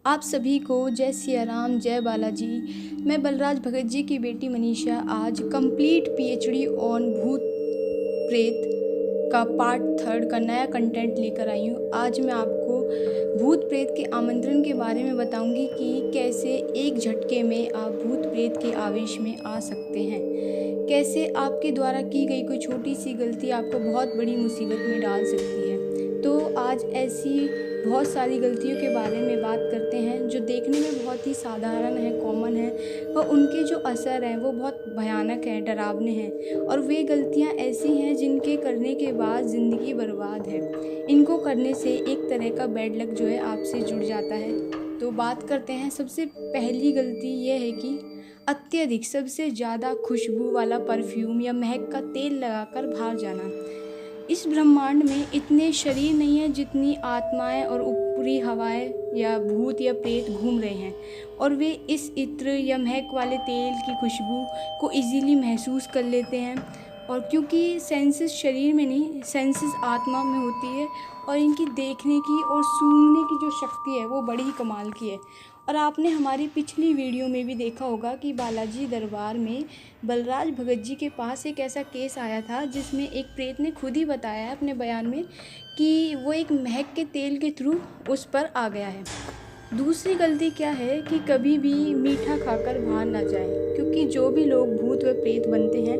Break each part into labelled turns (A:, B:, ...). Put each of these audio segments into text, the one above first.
A: आप सभी को जय सिया राम, जय बालाजी। मैं बलराज भगत जी की बेटी मनीषा आज कंप्लीट पीएचडी ऑन भूत प्रेत का पार्ट 3 का नया कंटेंट लेकर आई हूँ। आज मैं आपको भूत प्रेत के आमंत्रण के बारे में बताऊंगी कि कैसे एक झटके में आप भूत प्रेत के आवेश में आ सकते हैं। कैसे आपके द्वारा की गई कोई छोटी सी गलती आपको बहुत बड़ी मुसीबत में डाल सकती है। तो आज ऐसी बहुत सारी गलतियों के बारे में बात करते हैं जो देखने में बहुत ही साधारण है, कॉमन है, और उनके जो असर हैं वो बहुत भयानक हैं, डरावने हैं। और वे गलतियां ऐसी हैं जिनके करने के बाद ज़िंदगी बर्बाद है। इनको करने से एक तरह का बैड लक जो है आपसे जुड़ जाता है। तो बात करते हैं। सबसे पहली गलती ये है कि अत्यधिक सबसे ज़्यादा खुशबू वाला परफ्यूम या महक का तेल लगाकर बाहर जाना। इस ब्रह्मांड में इतने शरीर नहीं हैं जितनी आत्माएं और ऊपरी हवाएं या भूत या प्रेत घूम रहे हैं, और वे इस इत्र या महक वाले तेल की खुशबू को इजीली महसूस कर लेते हैं। और क्योंकि सेंसेस शरीर में नहीं, सेंसेस आत्मा में होती है, और इनकी देखने की और सूंघने की जो शक्ति है वो बड़ी ही कमाल की है। और आपने हमारी पिछली वीडियो में भी देखा होगा कि बालाजी दरबार में बलराज भगत जी के पास एक ऐसा केस आया था जिसमें एक प्रेत ने खुद ही बताया है अपने बयान में कि वो एक महक के तेल के थ्रू उस पर आ गया है। दूसरी गलती क्या है कि कभी भी मीठा खाकर बाहर ना जाए, क्योंकि जो भी लोग भूत व प्रेत बनते हैं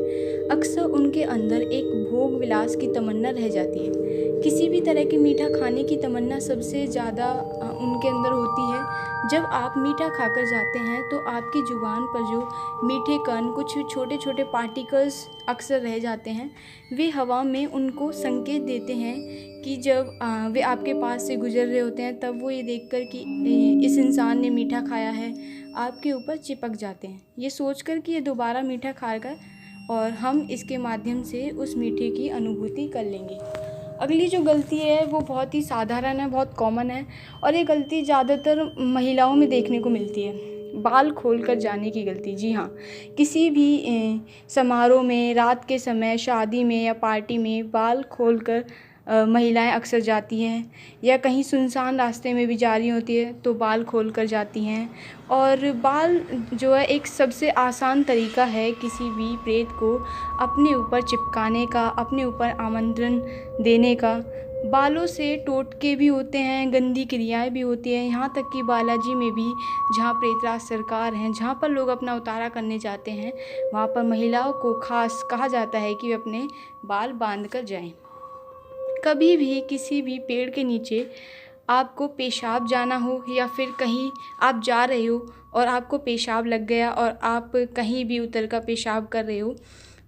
A: अक्सर उनके अंदर एक भोग विलास की तमन्ना रह जाती है। किसी भी तरह की मीठा खाने की तमन्ना सबसे ज़्यादा उनके अंदर होती है। जब आप मीठा खाकर जाते हैं तो आपकी जुबान पर जो मीठे कण, कुछ छोटे छोटे पार्टिकल्स अक्सर रह जाते हैं, वे हवा में उनको संकेत देते हैं कि जब वे आपके पास से गुजर रहे होते हैं तब वो ये देखकर कि इस इंसान ने मीठा खाया है, आपके ऊपर चिपक जाते हैं, ये सोचकर कि ये दोबारा मीठा खाएगा और हम इसके माध्यम से उस मीठे की अनुभूति कर लेंगे। अगली जो गलती है वो बहुत ही साधारण है, बहुत कॉमन है, और ये गलती ज़्यादातर महिलाओं में देखने को मिलती है। बाल खोलकर जाने की गलती। जी हाँ, किसी भी समारोह में, रात के समय, शादी में या पार्टी में बाल खोलकर महिलाएं अक्सर जाती हैं, या कहीं सुनसान रास्ते में भी जा रही होती है तो बाल खोल कर जाती हैं। और बाल जो है एक सबसे आसान तरीका है किसी भी प्रेत को अपने ऊपर चिपकाने का, अपने ऊपर आमंत्रण देने का। बालों से टोटके भी होते हैं, गंदी क्रियाएं भी होती हैं, यहाँ तक कि बालाजी में भी जहाँ प्रेतराज सरकार हैं, जहाँ पर लोग अपना उतारा करने जाते हैं, वहाँ पर महिलाओं को खास कहा जाता है कि वे अपने बाल बांध कर जाएं। कभी भी किसी भी पेड़ के नीचे आपको पेशाब जाना हो, या फिर कहीं आप जा रहे हो और आपको पेशाब लग गया और आप कहीं भी उतर कर पेशाब कर रहे हो,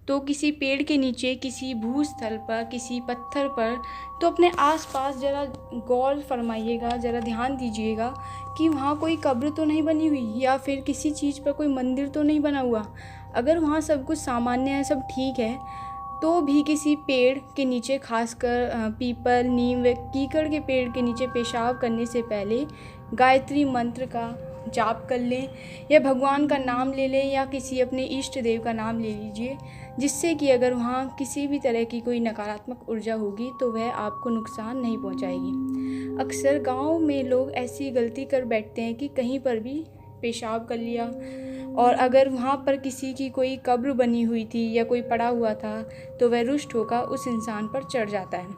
A: तो किसी पेड़ के नीचे, किसी भूस्थल पर, किसी पत्थर पर, तो अपने आसपास ज़रा गौर फरमाइएगा, ज़रा ध्यान दीजिएगा कि वहाँ कोई कब्र तो नहीं बनी हुई, या फिर किसी चीज़ पर कोई मंदिर तो नहीं बना हुआ। अगर वहाँ सब कुछ सामान्य है, सब ठीक है, तो भी किसी पेड़ के नीचे, खासकर पीपल, नीम व कीकड़ के पेड़ के नीचे पेशाब करने से पहले गायत्री मंत्र का जाप कर लें, या भगवान का नाम ले लें, या किसी अपने इष्ट देव का नाम ले लीजिए, जिससे कि अगर वहाँ किसी भी तरह की कोई नकारात्मक ऊर्जा होगी तो वह आपको नुकसान नहीं पहुँचाएगी। अक्सर गाँव में लोग ऐसी गलती कर बैठते हैं कि कहीं पर भी पेशाब कर लिया, और अगर वहाँ पर किसी की कोई कब्र बनी हुई थी या कोई पड़ा हुआ था तो वह रुष्ट होकर उस इंसान पर चढ़ जाता है।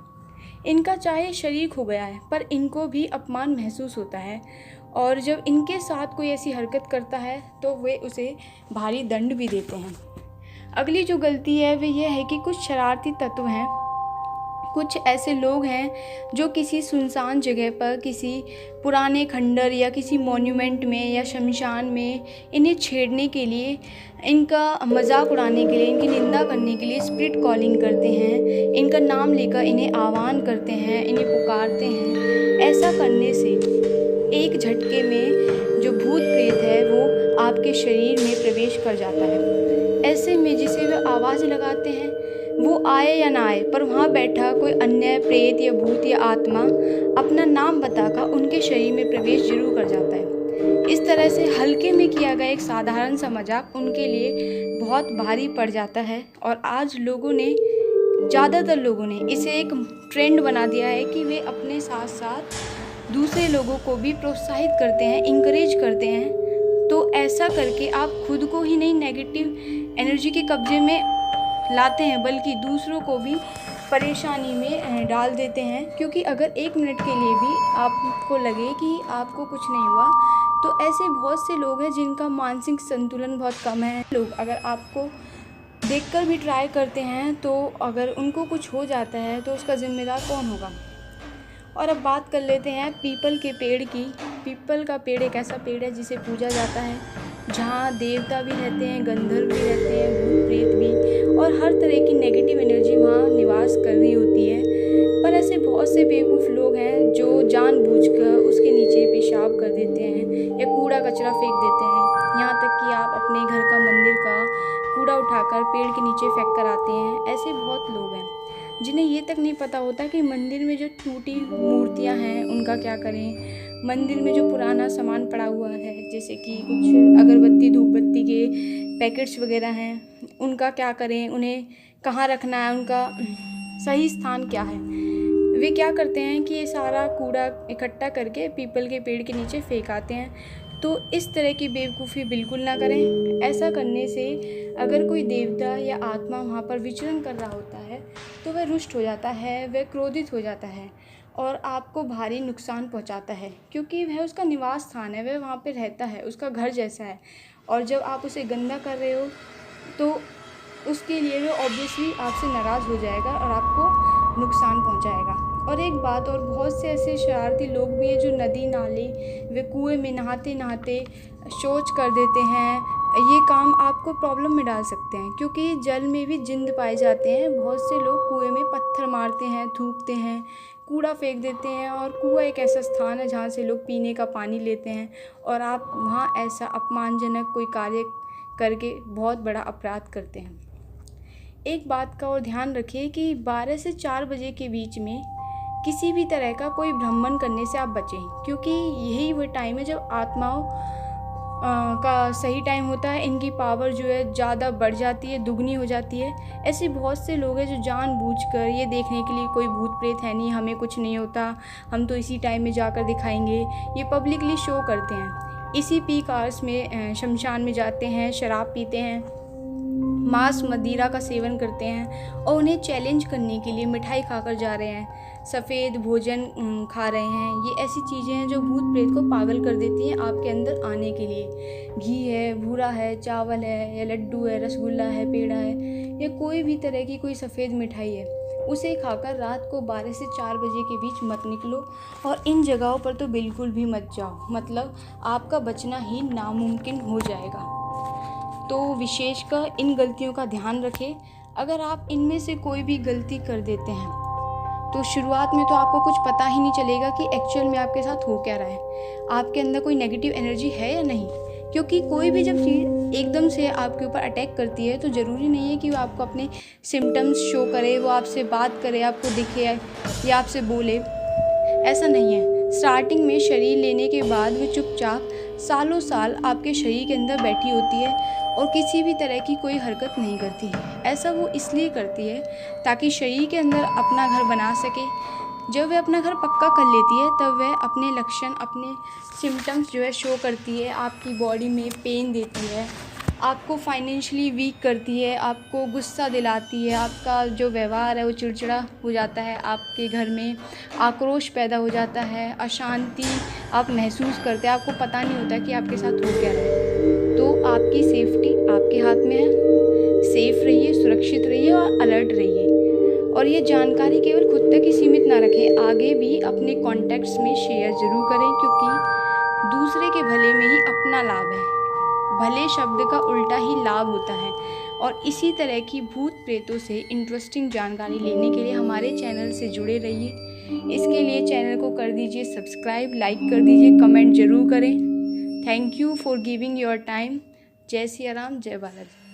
A: इनका चाहे शरीर खो गया है पर इनको भी अपमान महसूस होता है, और जब इनके साथ कोई ऐसी हरकत करता है तो वे उसे भारी दंड भी देते हैं। अगली जो गलती है वह यह है कि कुछ शरारती तत्व हैं, कुछ ऐसे लोग हैं जो किसी सुनसान जगह पर, किसी पुराने खंडर या किसी मॉन्यूमेंट में या शमशान में इन्हें छेड़ने के लिए, इनका मजाक उड़ाने के लिए, इनकी निंदा करने के लिए स्पिरिट कॉलिंग करते हैं, इनका नाम लेकर इन्हें आह्वान करते हैं, इन्हें पुकारते हैं। ऐसा करने से एक झटके में जो भूत प्रेत है वो आपके शरीर में प्रवेश कर जाता है। ऐसे में जिसे वे आवाज़ लगाते हैं वो आए या ना आए, पर वहाँ बैठा कोई अन्य प्रेत या भूत या आत्मा अपना नाम बताकर उनके शरीर में प्रवेश जरूर कर जाता है। इस तरह से हल्के में किया गया एक साधारण सा मजाक उनके लिए बहुत भारी पड़ जाता है, और आज ज़्यादातर लोगों ने इसे एक ट्रेंड बना दिया है कि वे अपने साथ साथ दूसरे लोगों को भी प्रोत्साहित करते हैं, इंकरेज करते हैं, तो ऐसा करके आप खुद को ही नहीं नेगेटिव एनर्जी के कब्जे में लाते हैं, बल्कि दूसरों को भी परेशानी में डाल देते हैं। क्योंकि अगर 1 मिनट के लिए भी आपको लगे कि आपको कुछ नहीं हुआ, तो ऐसे बहुत से लोग हैं जिनका मानसिक संतुलन बहुत कम है। लोग अगर आपको देखकर भी ट्राई करते हैं, तो अगर उनको कुछ हो जाता है तो उसका ज़िम्मेदार कौन होगा। और अब बात कर लेते हैं पीपल के पेड़ की। पीपल का पेड़ एक ऐसा पेड़ है जिसे पूजा जाता है, जहाँ देवता भी रहते हैं, गंधर्व भी रहते हैं, भूत प्रेत भी, और हर तरह की नेगेटिव एनर्जी वहाँ निवास कर रही होती है। पर ऐसे बहुत से बेवकूफ़ लोग हैं जो जानबूझकर उसके नीचे पेशाब कर देते हैं या कूड़ा कचरा फेंक देते हैं। यहाँ तक कि आप अपने घर का, मंदिर का कूड़ा उठाकर पेड़ के नीचे फेंक कर आते हैं। ऐसे बहुत लोग हैं जिन्हें ये तक नहीं पता होता कि मंदिर में जो टूटी मूर्तियाँ हैं उनका क्या करें, मंदिर में जो पुराना सामान पड़ा हुआ है, जैसे कि कुछ अगरबत्ती, धूपबत्ती के पैकेट्स वगैरह हैं, उनका क्या करें, उन्हें कहाँ रखना है, उनका सही स्थान क्या है। वे क्या करते हैं कि ये सारा कूड़ा इकट्ठा करके पीपल के पेड़ के नीचे फेंक आते हैं। तो इस तरह की बेवकूफ़ी बिल्कुल ना करें। ऐसा करने से अगर कोई देवता या आत्मा वहाँ पर विचरण कर रहा होता है, तो वह रुष्ट हो जाता है, वह क्रोधित हो जाता है और आपको भारी नुकसान पहुँचाता है, क्योंकि वह उसका निवास स्थान है, वह वहाँ पे रहता है, उसका घर जैसा है। और जब आप उसे गंदा कर रहे हो, तो उसके लिए वह ऑब्वियसली आपसे नाराज़ हो जाएगा और आपको नुकसान पहुँचाएगा। और एक बात और, बहुत से ऐसे शरारती लोग भी हैं जो नदी नाले वे कुएं में नहाते नहाते शौच कर देते हैं। ये काम आपको प्रॉब्लम में डाल सकते हैं, क्योंकि जल में भी जिंद पाए जाते हैं। बहुत से लोग कुएं में पत्थर मारते हैं, थूकते हैं, कूड़ा फेंक देते हैं, और कुआं एक ऐसा स्थान है जहाँ से लोग पीने का पानी लेते हैं, और आप वहाँ ऐसा अपमानजनक कोई कार्य करके बहुत बड़ा अपराध करते हैं। एक बात का और ध्यान रखिए कि 12 से 4 बजे के बीच में किसी भी तरह का कोई भ्रमण करने से आप बचें, क्योंकि यही वो टाइम है जब आत्माओं का सही टाइम होता है। इनकी पावर जो है ज़्यादा बढ़ जाती है, दुगनी हो जाती है। ऐसे बहुत से लोग हैं जो जानबूझकर ये देखने के लिए कोई भूत प्रेत है नहीं, हमें कुछ नहीं होता, हम तो इसी टाइम में जाकर दिखाएंगे, ये पब्लिकली शो करते हैं। इसी पीक आवर्स में शमशान में जाते हैं, शराब पीते हैं, मांस मदिरा का सेवन करते हैं, और उन्हें चैलेंज करने के लिए मिठाई खाकर जा रहे हैं, सफ़ेद भोजन खा रहे हैं। ये ऐसी चीज़ें हैं जो भूत प्रेत को पागल कर देती हैं आपके अंदर आने के लिए। घी है, भूरा है, चावल है, या लड्डू है, रसगुल्ला है, पेड़ा है, या कोई भी तरह की कोई सफ़ेद मिठाई है, उसे खाकर रात को 12 से 4 बजे के बीच मत निकलो। और इन जगहों पर तो बिल्कुल भी मत जाओ, मतलब आपका बचना ही नामुमकिन हो जाएगा। तो विशेषकर इन गलतियों का ध्यान रखें। अगर आप इनमें से कोई भी गलती कर देते हैं, तो शुरुआत में तो आपको कुछ पता ही नहीं चलेगा कि एक्चुअल में आपके साथ हो क्या रहा है, आपके अंदर कोई नेगेटिव एनर्जी है या नहीं। क्योंकि कोई भी जब चीज़ एकदम से आपके ऊपर अटैक करती है, तो ज़रूरी नहीं है कि वो आपको अपने सिम्टम्स शो करे, वो आपसे बात करे, आपको दिखे या आपसे बोले। ऐसा नहीं है। स्टार्टिंग में शरीर लेने के बाद वो चुपचाप सालों साल आपके शरीर के अंदर बैठी होती है और किसी भी तरह की कोई हरकत नहीं करती। ऐसा वो इसलिए करती है ताकि शरीर के अंदर अपना घर बना सके। जब वह अपना घर पक्का कर लेती है, तब वह अपने लक्षण, अपने सिम्टम्स जो है शो करती है। आपकी बॉडी में पेन देती है, आपको फाइनेंशियली वीक करती है, आपको गुस्सा दिलाती है, आपका जो व्यवहार है वो चिड़चिड़ा हो जाता है, आपके घर में आक्रोश पैदा हो जाता है, अशांति आप महसूस करते हैं, आपको पता नहीं होता कि आपके साथ हो क्या रहा है। तो आपकी सेफ्टी आपके हाथ में है। सेफ रहिए, सुरक्षित रहिए और अलर्ट रहिए। और ये जानकारी केवल खुद तक ही सीमित ना रखें, आगे भी अपने कॉन्टैक्ट्स में शेयर ज़रूर करें, क्योंकि दूसरे के भले में ही अपना लाभ है। भले शब्द का उल्टा ही लाभ होता है। और इसी तरह की भूत प्रेतों से इंटरेस्टिंग जानकारी लेने के लिए हमारे चैनल से जुड़े रहिए। इसके लिए चैनल को कर दीजिए सब्सक्राइब, लाइक कर दीजिए, कमेंट ज़रूर करें। Thank you for giving your time. जय सिया राम, जय बालाजी।